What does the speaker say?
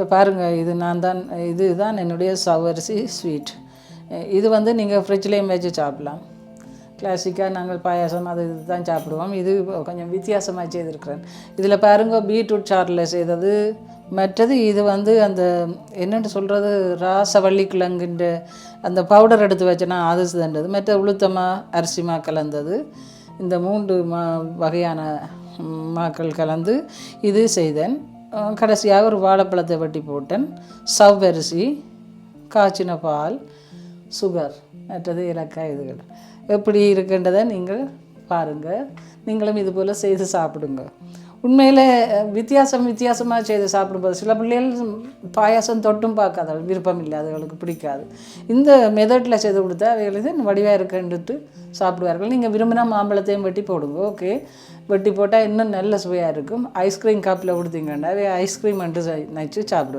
இப்போ பாருங்கள், இதுதான் என்னுடைய சவ்வரிசி ஸ்வீட். இது வந்து நீங்கள் ஃப்ரிட்ஜ்லேயும் வச்சு சாப்பிட்லாம். கிளாசிக்காக நாங்கள் பாயாசம் அது தான் சாப்பிடுவோம். இது கொஞ்சம் வித்தியாசமாக செய்திருக்கிறேன். இதில் பாருங்கள், பீட்ரூட் சாறில் செய்தது. மற்றது இது வந்து அந்த என்னென்னு சொல்கிறது, ராசவள்ளி கிழங்குன்ற அந்த பவுடர் எடுத்து வச்சேன்னா அது செஞ்சது. மற்ற உளுத்தமா அரிசிமா கலந்தது. இந்த 3 வகையான மாக்கள் கலந்து இது செய்தேன். கடைசியாக ஒரு வாழைப்பழத்தை வெட்டி போட்டேன். சவ்வரிசி, காய்ச்சின பால், சுகர், மற்றது ஏலக்காய். இதுகள் எப்படி இருக்கின்றதை நீங்கள் பாருங்கள். நீங்களும் இது போல் செய்து சாப்பிடுங்க. உண்மையில் வித்தியாசமாக செய்து சாப்பிடும்போது சில பிள்ளைகள் பாயாசம் தொட்டும் பார்க்காத, விருப்பம் இல்லை, அதுகளுக்கு பிடிக்காது. இந்த மெத்தடில் செய்து கொடுத்தா அவைகளுக்கு வடிவாக இருக்குன்ட்டு சாப்பிடுவார்கள். நீங்கள் விரும்பினா மாம்பழத்தையும் வெட்டி போடுங்க. ஓகே, வெட்டி போட்டால் இன்னும் நல்ல சுவையாக இருக்கும். ஐஸ்கிரீம் கப்பில் கொடுத்தீங்கன்னா ஐஸ்கிரீம் நினச்சி சாப்பிடுவோம்.